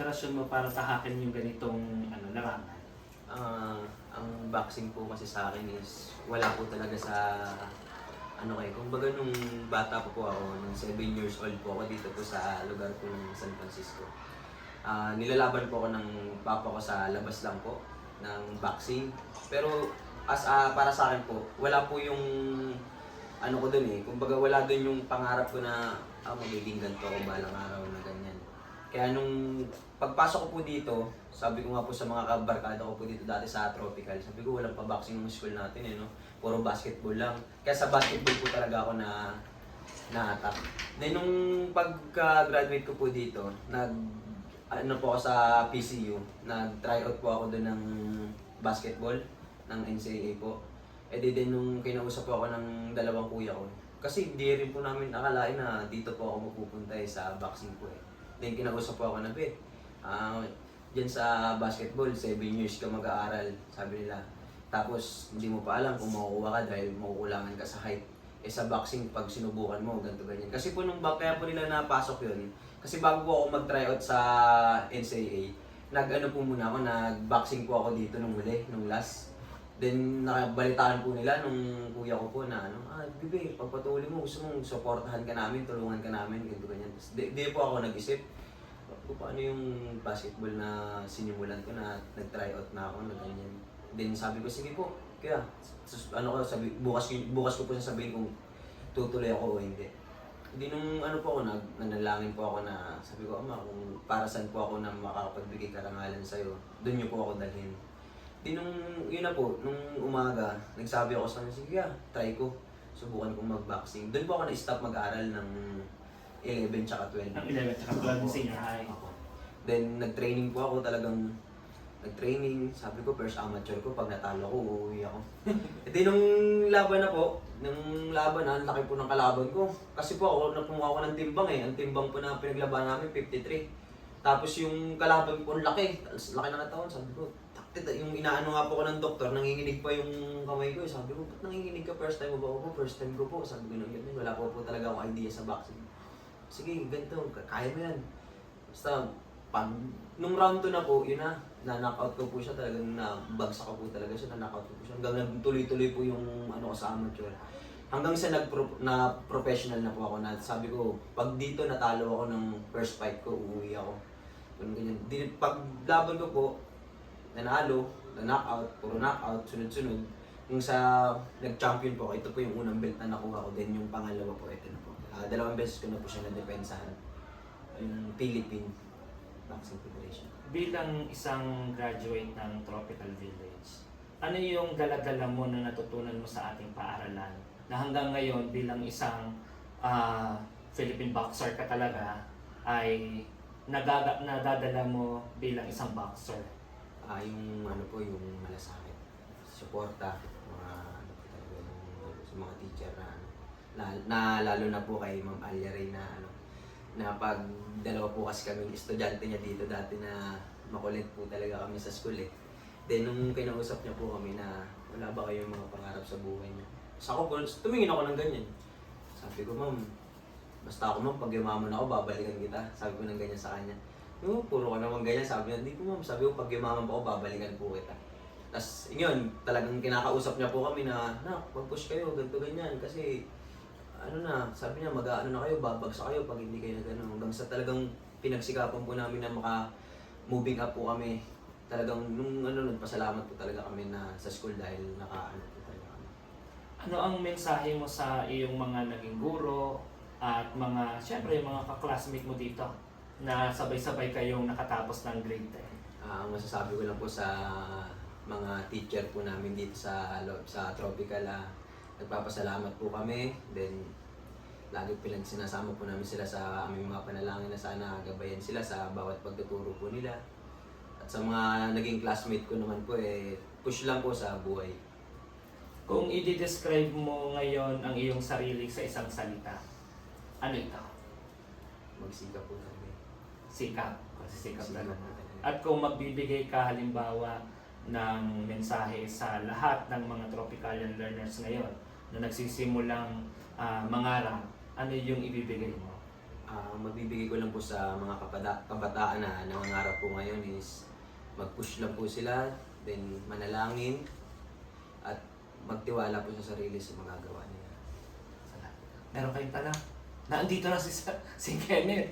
inspirasyon mo para tahakin yung ganitong larangan? Ang boxing po kasi sa akin is wala po talaga sa kumbaga nung bata po ako, nung 7 years old po ako dito po sa lugar po ng San Francisco. Nilalaban po ako ng papa ko sa labas lang po ng boxing. Pero para sa akin po, wala po yung ko dun eh. Kumbaga wala dun yung pangarap ko na magiging ganito ako balang araw na ganyan. Kaya nung pagpasok ko po dito, sabi ko nga po sa mga kabarkada ko po dito dati sa Tropical, sabi ko walang pa-boxing ng school natin no? Puro basketball lang. Kaya sa basketball po talaga ako na-attack. Then nung pagka-graduate ko po dito, po ako sa PCU, nag-try out po ako doon ng basketball, ng NCAA po. Din nung kinausap po ako ng dalawang kuya ko, kasi di rin po namin akalain na dito po ako mapupunta sa boxing po eh. Then kinausap po ako na, dyan sa basketball, 7 years ka mag-aaral, sabi nila. Tapos hindi mo pa alam kung makukuha ka dahil makukulangan ka sa height. Sa boxing, pag sinubukan mo, ganito ganyan. Kasi po kaya po nila napasok yun, kasi bago po ako mag-tryout sa NCAA, nag-boxing po ako dito nung huli, nung last. Then nakabalitaan po nila nung kuya ko po na Bibi, pagpatuloy mo, gusto mong supportahan ka namin, tulungan ka namin, ganito ganyan. Tapos di po ako nag-isip, paano yung basketball na sinimulan ko na nag-tryout na ako na ganyan. Then sabi ko, sige po, kaya bukas ko po sasabihin kung tutuloy ako o hindi. Hindi nung po ako, nanalangin po ako na sabi ko, Ama, kung para saan po ako na makakapagbigay karangalan sa'yo, doon niyo po ako dalhin. Di nung, yun na po, nung umaga, nagsabi ako sa kanya, sige try ko. Subukan kong mag-boxing. Doon po ako na-stop mag-aral ng 11 tsaka 12. Ang 11 tsaka 12 senior high. Then nag-training po ako talagang, sabi ko first amateur ko, pag natalo ko, uuwi ako. Nung laban na po, ang laki po ng kalaban ko. Kasi po ako, kumuha ko ng timbang eh. Ang timbang po na pinaglaban namin, 53. Tapos yung kalaban ko, ang laki ng katawan, sabi ko, yung inaano nga po ko ng doktor, nanginginig pa yung kamay ko. Sabi ko, ba't nanginginig ka? First time mo ba ako? First time ko po. Sabi ko nang yun, wala po talaga akong idea sa boxing. Sige, ganito, kaya mo yan. Basta, nung round 2 na po, yun na-knockout ko po siya talagang nabagsak ko po talaga siya, na-knockout ko po siya. Hanggang tuloy-tuloy po yung sa amateur. Hanggang sa na-professional na po ako na sabi ko, pag dito natalo ako ng first fight ko, uuwi ako. Ganyan. Pag laban ko po, nanalo, na-knockout, puro knockout, sunod-sunod. Yung sa nag-champion po, ito po yung unang belt na nakuha ko, then yung pangalawa po, ito na po. 2 beses ko na po siya na-depensahan. Yung Philippine Boxing Federation. Bilang isang graduate ng Tropical Village, ano yung dala-dala mo na natutunan mo sa ating paaralan na hanggang ngayon bilang isang Philippine boxer ka talaga ay nadadala mo bilang isang boxer? Yung yung malasakit, suporta, sa mga teacher na lalo na po kay Ma'am Alia Ray na pag dalawa po kasi kami estudyante niya dito dati na makulit po talaga kami sa school eh. Then nung kinausap niya po kami na wala ba kayong mga pangarap sa buhay niyo? So ako po, tumingin ako ng ganyan. Sabi ko, Ma'am, basta ako pag yumaman ako, babalikan kita. Sabi ko ng ganyan sa kanya. Puro ka naman ganyan. Sabi niya, hindi po Ma'am, sabi ko pag yumaman pa ako, babalikan po kita. Tapos yun, talagang kinakausap niya po kami na mag-push kayo, ganito ganyan. Kasi sabi niya, mag-aano na kayo, babagsak kayo pag hindi kayo na gano'n. Hanggang sa talagang pinagsikapan po namin na maka-moving up po kami. Talagang nagpasalamat po talaga kami na sa school dahil naka-ano po talaga kami. Ano ang mensahe mo sa iyong mga naging guro at syempre yung mga ka-classmate mo dito na sabay-sabay kayong nakatapos ng grade 10? Ang masasabi ko lang po sa mga teacher po namin dito sa Tropical, nagpapasalamat po kami. Then, lagi sinasama po namin sila sa aming mga panalangin na sana gabayan sila sa bawat pagtuturo po nila. At sa mga naging classmate ko naman po, push lang po sa buhay. Kung i-describe mo ngayon ang iyong sarili sa isang salita, ano ito? Magsikap po kami. Sikap. Kasi sikap talaga. At kung magbibigay ka halimbawa ng mensahe sa lahat ng mga Tropicalian learners ngayon na nagsisimulang mangarap, ano yung ibibigay mo? Magbibigay ko lang po sa mga kabataan na nangangarap po ngayon is mag-push lang po sila, then manalangin, at magtiwala po sa sarili sa magagawa nila. Meron kayong tanong? Nandito na si Kenneth.